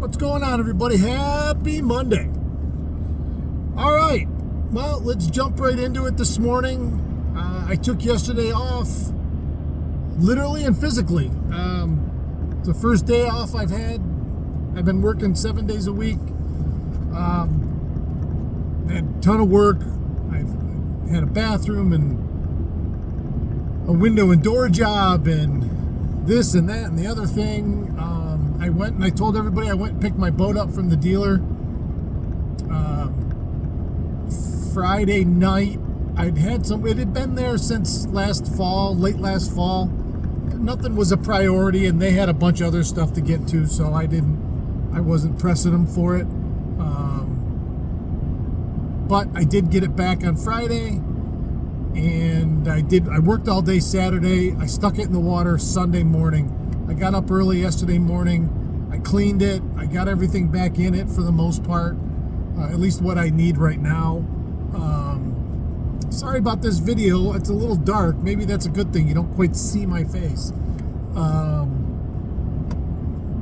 What's going on, everybody? Happy Monday. All right, well, let's jump right into it this morning. I took yesterday off, literally and physically. It's the first day off I've had. I've been working 7 days a week. Had a ton of work. I've had a bathroom and a window and door job and this and that and the other thing. I went and I told everybody I went and picked my boat up from the dealer Friday night. It had been there since late last fall. Nothing was a priority, and they had a bunch of other stuff to get to, so I wasn't pressing them for it. But I did get it back on Friday, and I worked all day Saturday. I stuck it in the water Sunday morning. I got up early yesterday morning. I cleaned it. I got everything back in it for the most part, at least what I need right now. Sorry about this video. It's a little dark. Maybe that's a good thing. You don't quite see my face.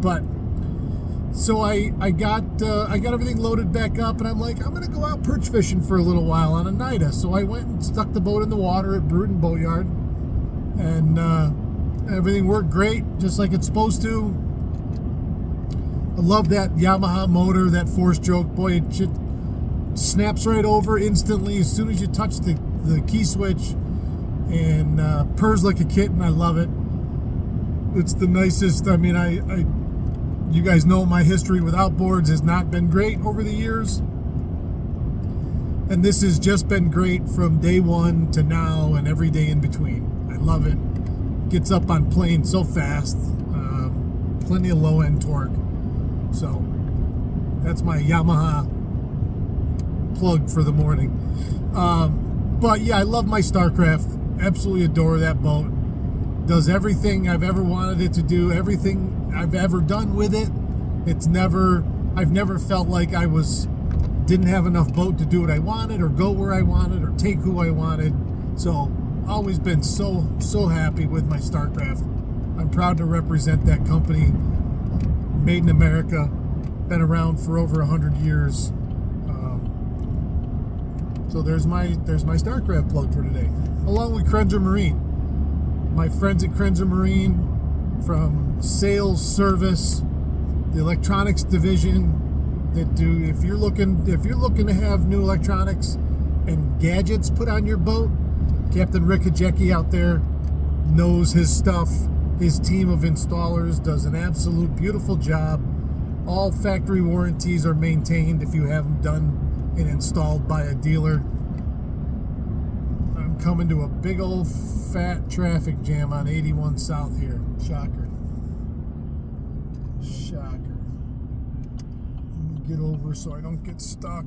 But so I got everything loaded back up, and I'm like, I'm gonna go out perch fishing for a little while on oneida. So I went and stuck the boat in the water at Brewerton Boatyard, and everything worked great, just like it's supposed to. I love that Yamaha motor, that 4-stroke. Boy, it just snaps right over instantly as soon as you touch the key switch, and purrs like a kitten. I love it. It's the nicest. I mean, you guys know my history with outboards has not been great over the years, and this has just been great from day one to now and every day in between. I love it. Gets up on plane so fast. Plenty of low end torque. So that's my Yamaha plug for the morning. But yeah, I love my Starcraft. Absolutely adore that boat. Does everything I've ever wanted it to do, everything I've ever done with it. I've never felt like I didn't have enough boat to do what I wanted or go where I wanted or take who I wanted. So always been so happy with my Starcraft. I'm proud to represent that company. Made in America, been around for over 100 years. So there's my Starcraft plug for today, along with Krenzer Marine. My friends at Krenzer Marine, from sales, service, the electronics division, that do. If you're looking to have new electronics and gadgets put on your boat, Captain Rick Hajecki out there knows his stuff. His team of installers does an absolute beautiful job. All factory warranties are maintained if you have them done and installed by a dealer. I'm coming to a big old fat traffic jam on 81 South here. Shocker. Let me get over so I don't get stuck.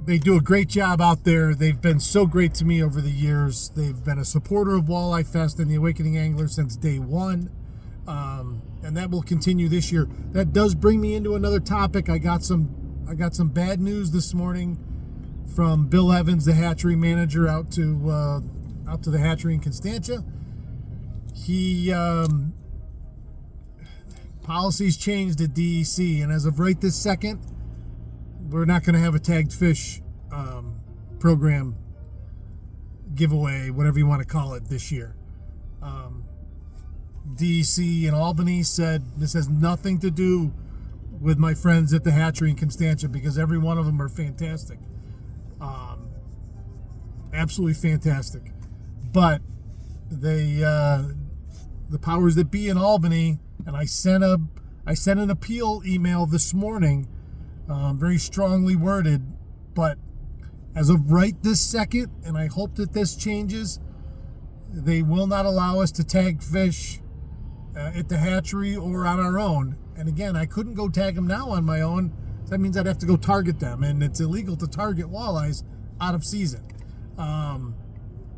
They do a great job out there. They've been so great to me over the years. They've been a supporter of WalleyeFest and the Awakening Angler since day one. And that will continue this year. That does bring me into another topic. I got some bad news this morning from Bill Evans, the hatchery manager, out to the hatchery in Constantia. He policies changed at DEC, and as of right this second, we're not going to have a tagged fish program giveaway, whatever you want to call it, this year. DEC in Albany said this has nothing to do with my friends at the hatchery in Constantia, because every one of them are fantastic. Absolutely fantastic. But the powers that be in Albany, and I sent an appeal email this morning, very strongly worded, but as of right this second, and I hope that this changes, they will not allow us to tag fish at the hatchery or on our own. And again, I couldn't go tag them now on my own. That means I'd have to go target them, and it's illegal to target walleyes out of season.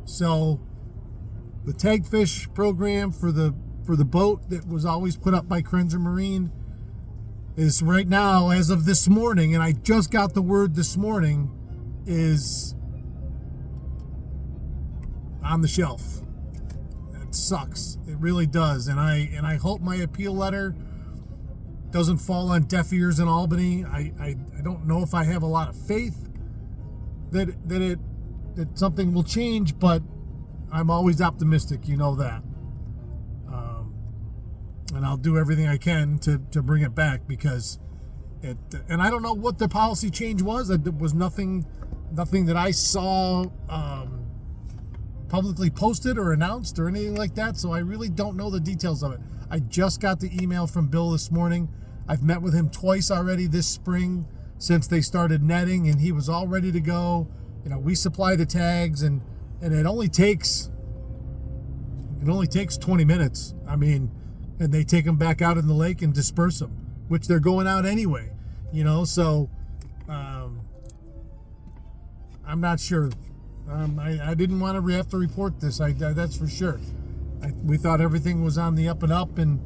So the tag fish program for the boat that was always put up by Krenzer Marine is right now, as of this morning, and I just got the word this morning, is on the shelf. sucks. It really does. And I hope my appeal letter doesn't fall on deaf ears in Albany. I don't know if I have a lot of faith that something will change, but I'm always optimistic, you know that. And I'll do everything I can to bring it back, because and I don't know what the policy change was. It was nothing that I saw publicly posted or announced or anything like that, so I really don't know the details of it. I just got the email from Bill this morning. I've met with him twice already this spring since they started netting, and he was all ready to go. You know, we supply the tags, and it only takes 20 minutes. I mean, and they take them back out in the lake and disperse them, which they're going out anyway, you know, so I'm not sure. I didn't want to have to report this. That's for sure. We thought everything was on the up and up, and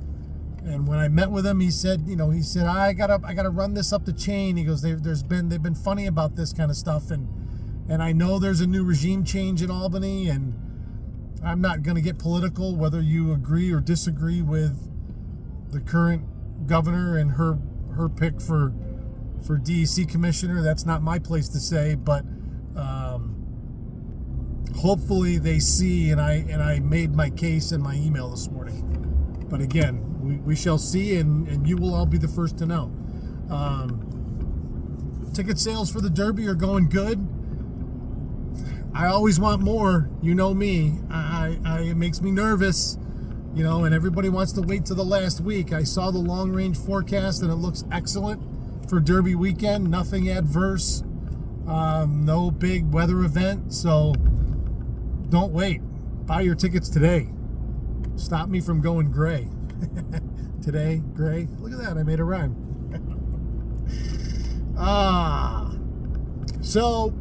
when I met with him, he said, I gotta run this up the chain. He goes, they've been funny about this kind of stuff, and I know there's a new regime change in Albany, and I'm not gonna get political, whether you agree or disagree with the current governor and her pick for DEC commissioner. That's not my place to say, but hopefully they see, and I made my case in my email this morning. But again, we shall see, and you will all be the first to know. Ticket sales for the Derby are going good. I always want more. You know me. It makes me nervous, and everybody wants to wait till the last week. I saw the long range forecast, and it looks excellent for Derby weekend. Nothing adverse. No big weather event. So don't wait. Buy your tickets today. Stop me from going gray. Today, gray. Look at that. I made a rhyme. So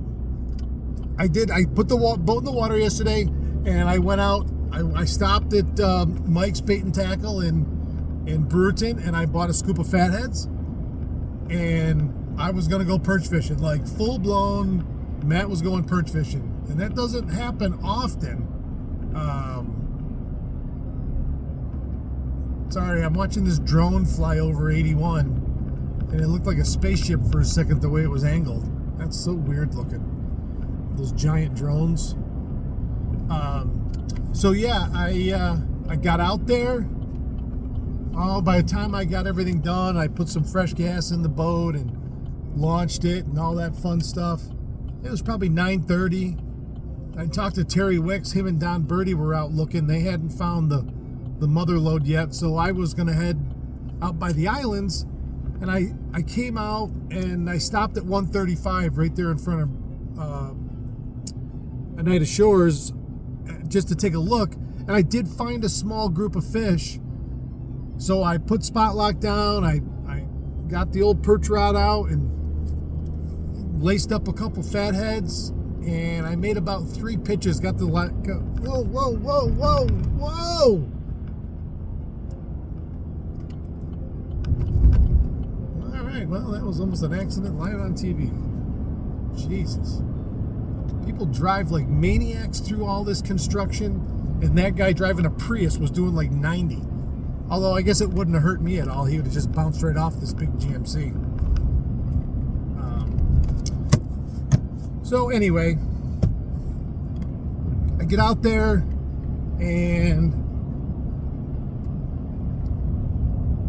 I put the boat in the water yesterday, and I went out. I stopped at Mike's Bait and Tackle in Brewerton, and I bought a scoop of fatheads, and I was going to go perch fishing, like full blown. Matt was going perch fishing, and that doesn't happen often. Sorry, I'm watching this drone fly over 81, and it looked like a spaceship for a second the way it was angled. That's so weird looking. Those giant drones. So yeah, I got out there. By the time I got everything done, I put some fresh gas in the boat and launched it and all that fun stuff. It was probably 9:30. I talked to Terry Wicks. Him and Don Birdie were out looking. They hadn't found the mother lode yet, so I was gonna head out by the islands, and I came out and I stopped at 135 right there in front of Oneida Shores just to take a look, and I did find a small group of fish. So I put spot lock down. I got the old perch rod out and laced up a couple fatheads, and I made about 3 pitches. Got the whoa. All right, well, that was almost an accident live on TV. Jesus. People drive like maniacs through all this construction, and that guy driving a Prius was doing like 90. Although I guess it wouldn't have hurt me at all. He would have just bounced right off this big GMC. So anyway, I get out there and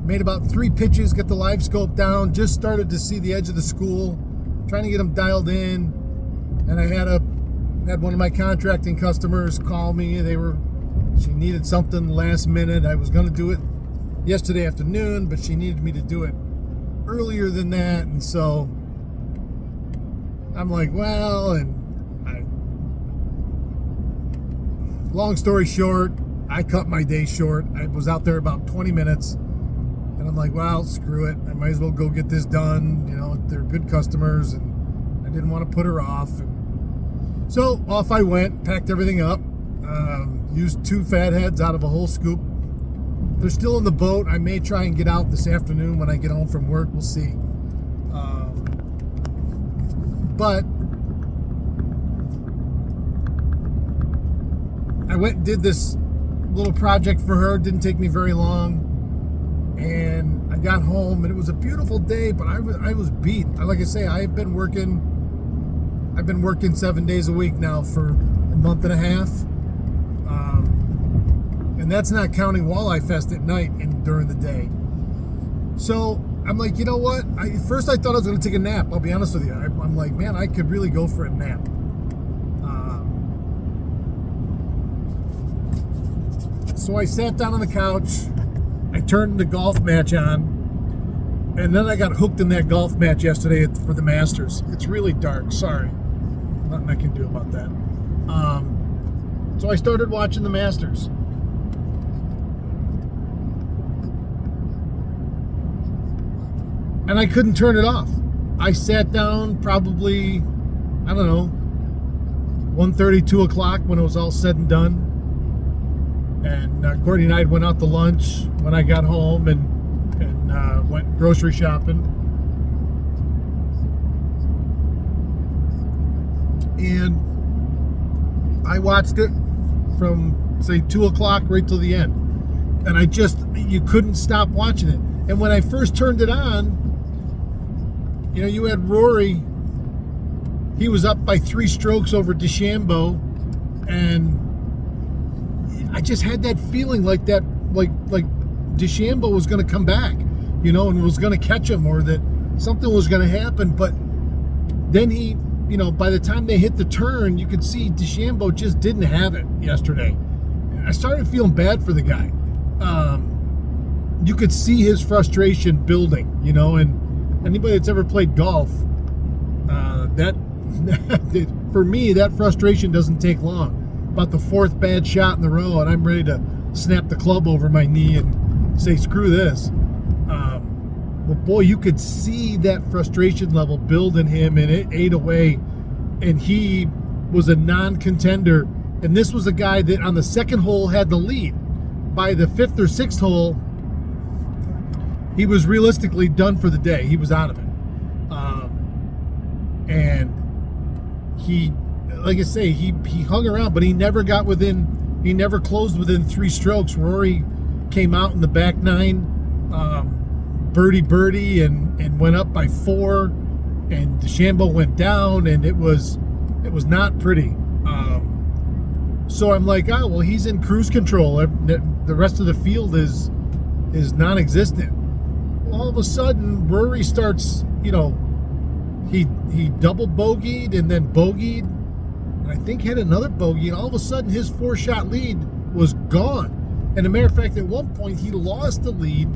made about 3 pitches, get the live scope down, just started to see the edge of the school, trying to get them dialed in. And I had one of my contracting customers call me. She needed something last minute. I was going to do it yesterday afternoon, but she needed me to do it earlier than that. And so I'm like, well, long story short, I cut my day short. I was out there about 20 minutes, and I'm like, well, screw it. I might as well go get this done. They're good customers, and I didn't want to put her off. And so off I went, packed everything up, used 2 fatheads out of a whole scoop. They're still in the boat. I may try and get out this afternoon when I get home from work. We'll see. But I went and did this little project for her. Didn't take me very long. And I got home, and it was a beautiful day, but I was beat. Like I say, I've been working 7 days a week now for a month and a half. And that's not counting WalleyeFest at night and during the day. So I'm like, you know what? First I thought I was going to take a nap. I'll be honest with you. I'm like, man, I could really go for a nap. So I sat down on the couch. I turned the golf match on. And then I got hooked in that golf match yesterday for the Masters. It's really dark. Sorry. Nothing I can do about that. So I started watching the Masters. And I couldn't turn it off. I sat down probably, I don't know, 1:30, 2 o'clock when it was all said and done. And Courtney and I went out to lunch when I got home and went grocery shopping. And I watched it from, say, 2 o'clock right till the end. And you couldn't stop watching it. And when I first turned it on, you know, you had Rory. He was up by 3 strokes over DeChambeau, and I just had that feeling like DeChambeau was going to come back, you know, and was going to catch him, or that something was going to happen. But then he, you know, by the time they hit the turn, you could see DeChambeau just didn't have it yesterday. I started feeling bad for the guy. You could see his frustration building, you know, and anybody that's ever played golf, for me, that frustration doesn't take long. About the 4th bad shot in the row, and I'm ready to snap the club over my knee and say, screw this. But boy, you could see that frustration level build in him, and it ate away. And he was a non-contender. And this was a guy that on the 2nd hole had the lead. By the 5th or 6th hole, he was realistically done for the day. He was out of it. And he, like I say, he hung around, but he never closed within 3 strokes. Rory came out in the back 9, birdie, and went up by 4, and DeChambeau went down, and it was not pretty. So I'm like, oh, well, he's in cruise control. The rest of the field is non-existent. All of a sudden, Rory starts, you know, he double bogeyed and then bogeyed, and I think hit another bogey, and all of a sudden his 4-shot lead was gone. And a matter of fact, at one point he lost the lead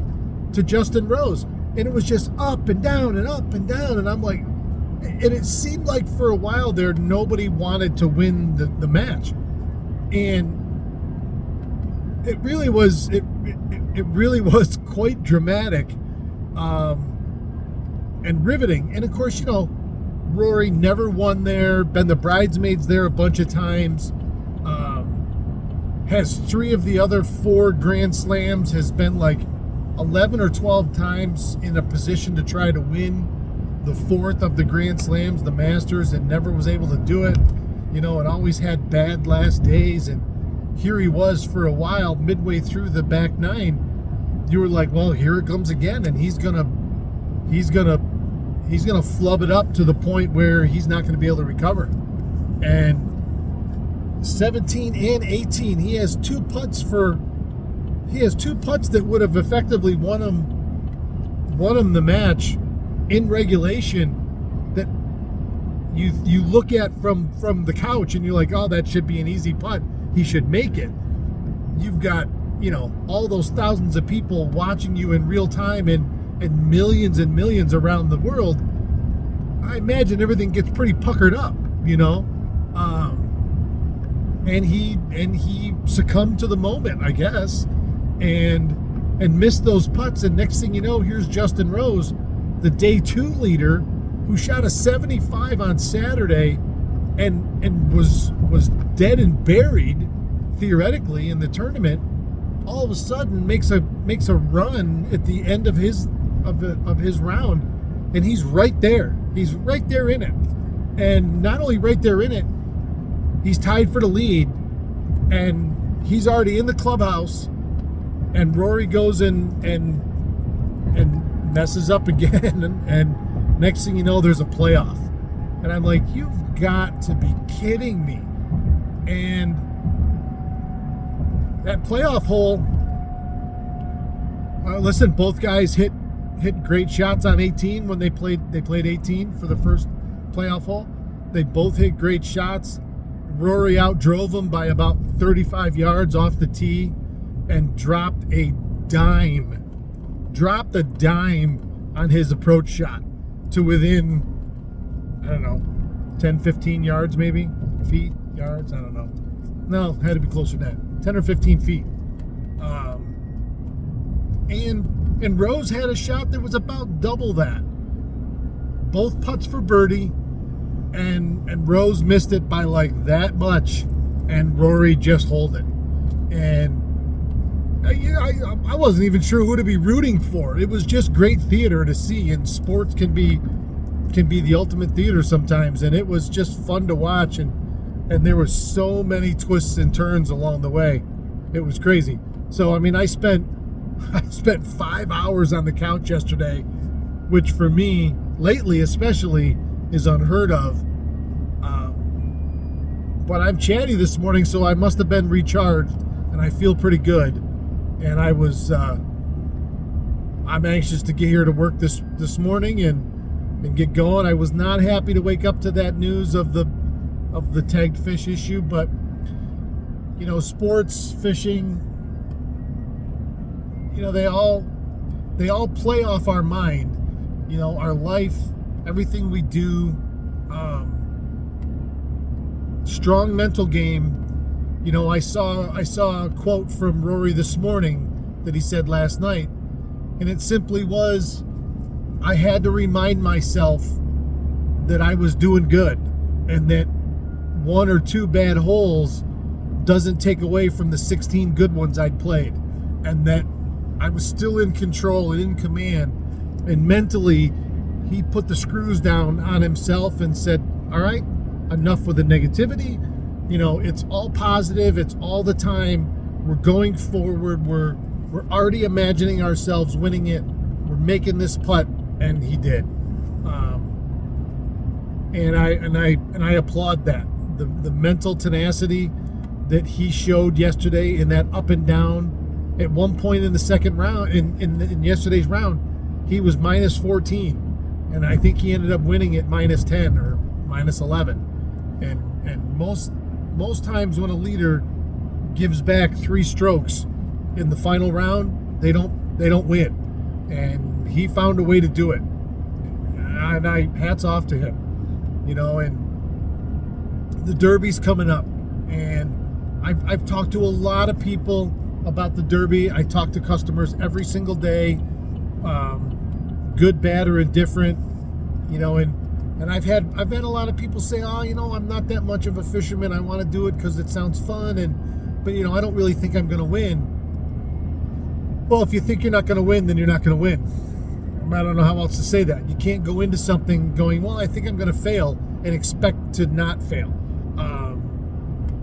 to Justin Rose, and it was just up and down and up and down, and I'm like, and it seemed like for a while there nobody wanted to win the match, and it really was quite dramatic. And riveting. And of course, you know, Rory never won there, been the bridesmaids there a bunch of times, has 3 of the other 4 Grand Slams, has been like 11 or 12 times in a position to try to win the 4th of the Grand Slams, the Masters, and never was able to do it. You know, it always had bad last days, and here he was for a while, midway through the back 9. You were like, well, here it comes again, and he's gonna flub it up to the point where he's not going to be able to recover. And 17 and 18, he has 2 putts that would have effectively won him the match in regulation, that you look at from the couch and you're like, oh, that should be an easy putt. He should make it. You've got, you know, all those thousands of people watching you in real time, and millions around the world. I imagine everything gets pretty puckered up, you know. And he succumbed to the moment, I guess, and missed those putts. And next thing you know, here's Justin Rose, the day 2 leader, who shot a 75 on Saturday, and was dead and buried theoretically in the tournament. All of a sudden makes a run at the end of his round, and he's right there. He's right there in it. And not only right there in it, he's tied for the lead, and he's already in the clubhouse, and Rory goes in and messes up again, and next thing you know, there's a playoff. And I'm like, you've got to be kidding me. And that playoff hole, listen, both guys hit great shots on 18 when they played 18 for the first playoff hole. They both hit great shots. Rory outdrove them by about 35 yards off the tee and dropped a dime on his approach shot to within, I don't know, 10, 15 yards maybe, feet, yards, I don't know. No, had to be closer to that, 10 or 15 feet. And Rose had a shot that was about double that. Both putts for birdie, and Rose missed it by like that much, and Rory just holed it. And I wasn't even sure who to be rooting for. It was just great theater to see, and sports can be the ultimate theater sometimes, and it was just fun to watch, and there were so many twists and turns along the way. It was crazy. So I mean, I spent 5 hours on the couch yesterday, which for me lately especially is unheard of. But I'm chatty this morning, so I must have been recharged, and I feel pretty good. And I'm anxious to get here to work this morning and get going. I was not happy to wake up to that news of the tagged fish issue, but you know, sports, fishing, you know, they all play off our mind, you know, our life, everything we do. Strong mental game. You know, I saw a quote from Rory this morning that he said last night, and it simply was, I had to remind myself that I was doing good, and that one or two bad holes doesn't take away from the 16 good ones I'd played, and that I was still in control and in command. And mentally, he put the screws down on himself and said, all right, enough with the negativity. You know, it's all positive. It's all the time. We're going forward. We're already imagining ourselves winning it. We're making this putt, and he did. And I applaud that. The mental tenacity that he showed yesterday in that up and down. At one point in the second round, in yesterday's round, he was minus 14, and I think he ended up winning at minus 10 or minus 11. And most times when a leader gives back 3 strokes in the final round, they don't win. And he found a way to do it. And I hats off to him. You know, and the Derby's coming up, and I've talked to a lot of people about the Derby. I talk to customers every single day, good, bad, or indifferent. You know, and I've had a lot of people say, oh, you know, I'm not that much of a fisherman. I want to do it because it sounds fun, but you know, I don't really think I'm going to win. Well, if you think you're not going to win, then you're not going to win. I don't know how else to say that. You can't go into something going, well, I think I'm going to fail, and expect to not fail.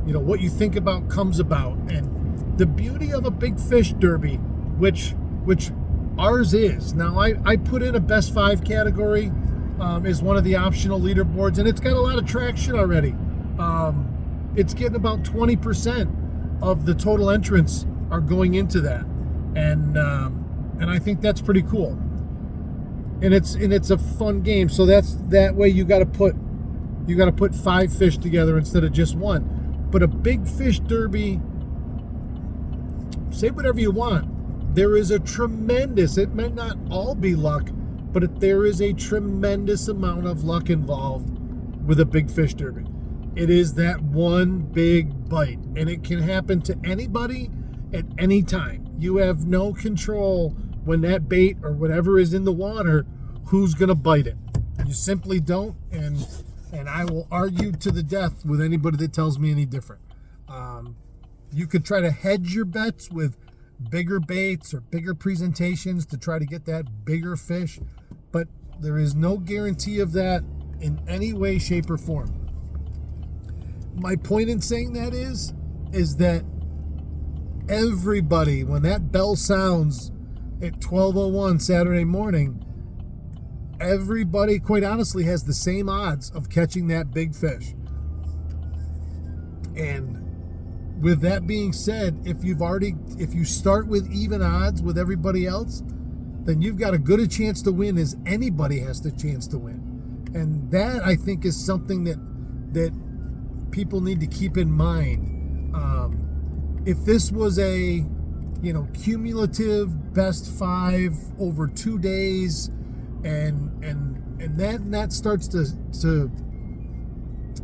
You know, what you think about comes about. And the beauty of a big fish derby, which ours is. Now, I put in a best 5 category as one of the optional leaderboards, and it's got a lot of traction already. It's getting about 20% of the total entrants are going into that. And I think that's pretty cool. And it's a fun game. So that way you got to put 5 fish together instead of just one. But a big fish derby, say whatever you want. There is a tremendous, it might not all be luck, but there is a tremendous amount of luck involved with a big fish derby. It is that one big bite, and it can happen to anybody at any time. You have no control when that bait or whatever is in the water, who's going to bite it. You simply don't, and I will argue to the death with anybody that tells me any different. You could try to hedge your bets with bigger baits or bigger presentations to try to get that bigger fish, but there is no guarantee of that in any way, shape, or form. My point in saying that is that everybody, when that bell sounds at 12:01 Saturday morning, everybody, quite honestly, has the same odds of catching that big fish. And with that being said, if you start with even odds with everybody else, then you've got as good a chance to win as anybody has the chance to win. And that, I think, is something that people need to keep in mind. If this was a cumulative best 5 over 2 days, and that starts to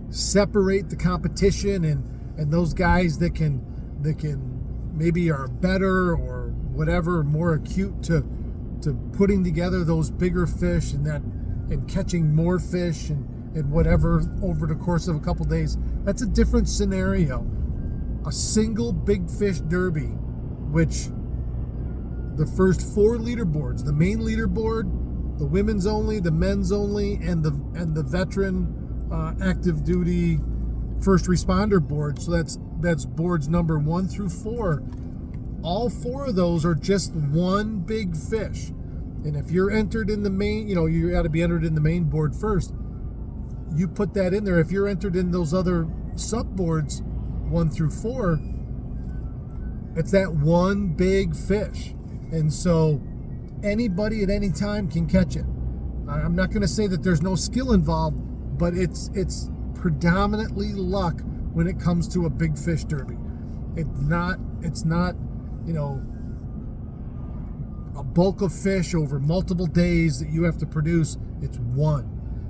separate the competition, and those guys that can maybe are better or whatever, more acute to putting together those bigger fish and catching more fish and whatever over the course of a couple days, that's a different scenario. A single big fish derby, which the first 4 leaderboards, the main leaderboard, the women's only, the men's only, and the veteran active duty first responder board. So that's boards number 1 through 4. All 4 of those are just one big fish. And if you're entered in the main, you got to be entered in the main board first. You put that in there. If you're entered in those other sub boards 1 through 4, it's that one big fish. And so anybody at any time can catch it. I'm not going to say that there's no skill involved, but it's predominantly luck when it comes to a big fish derby. It's not a bulk of fish over multiple days that you have to produce. It's one.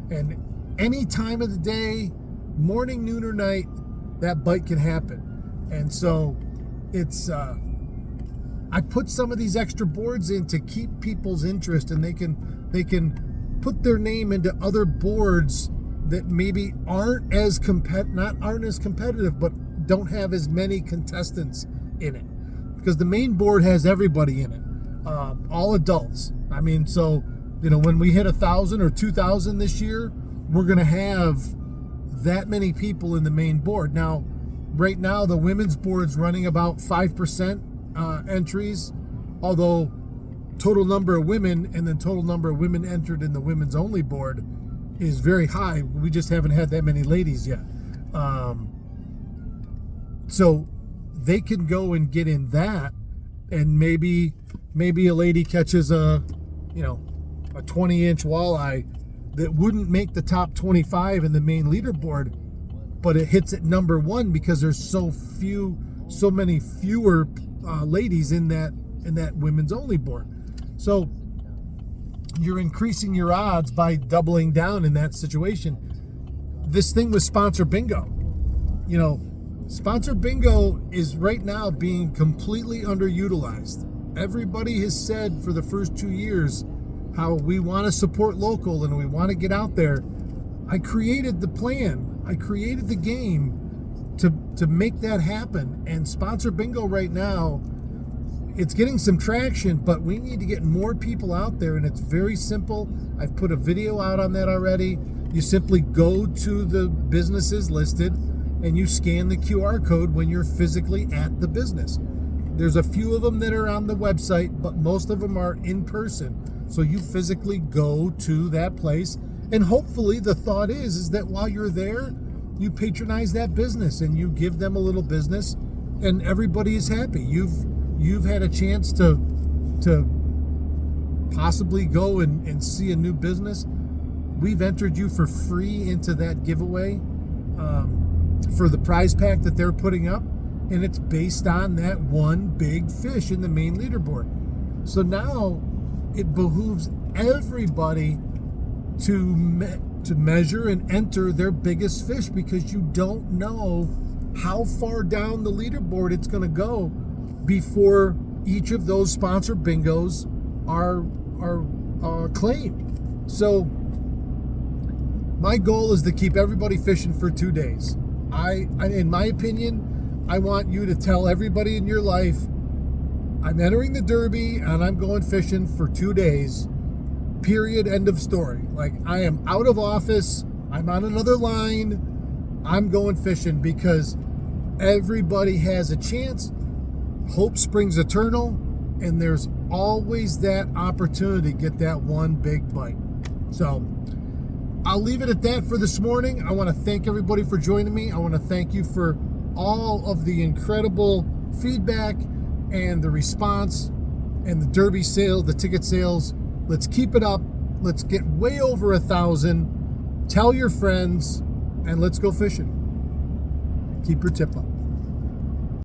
And any time of the day, morning, noon, or night, that bite can happen. And so it's I put some of these extra boards in to keep people's interest, and they can put their name into other boards that maybe aren't as competitive, but don't have as many contestants in it, because the main board has everybody in it, all adults. I mean, so when we hit 1,000 or 2,000 this year, we're gonna have that many people in the main board. Now, right now, the women's board's running about 5% entries, although total number of women and then total number of women entered in the women's only board is very high. We just haven't had that many ladies yet. So they can go and get in that, and maybe a lady catches a 20-inch walleye that wouldn't make the top 25 in the main leaderboard, but it hits at number 1 because there's so many fewer ladies in that women's only board. So you're increasing your odds by doubling down in that situation. This thing with sponsor bingo, sponsor bingo is right now being completely underutilized. Everybody has said for the first 2 years how we want to support local and we want to get out there. I created the plan. I created the game to make that happen. And sponsor bingo right now, it's getting some traction, but we need to get more people out there, and it's very simple. I've put a video out on that already. You simply go to the businesses listed and you scan the QR code when you're physically at the business. There's a few of them that are on the website, but most of them are in person. So you physically go to that place, and hopefully the thought is that while you're there, you patronize that business and you give them a little business, and everybody is happy. You've had a chance to possibly go and see a new business. We've entered you for free into that giveaway for the prize pack that they're putting up, and it's based on that one big fish in the main leaderboard. So now it behooves everybody to measure and enter their biggest fish, because you don't know how far down the leaderboard it's going to go before each of those sponsor bingos are claimed. So my goal is to keep everybody fishing for 2 days. In my opinion, I want you to tell everybody in your life, I'm entering the Derby and I'm going fishing for 2 days, period, end of story. Like, I am out of office, I'm on another line, I'm going fishing, because everybody has a chance. hope springs eternal, and there's always that opportunity to get that one big bite. So I'll leave it at that for this morning. I want to thank everybody for joining me. I want to thank you for all of the incredible feedback and the response and the derby sale, the ticket sales. Let's keep it up. Let's get way over 1,000. Tell your friends, and let's go fishing. Keep your tip up.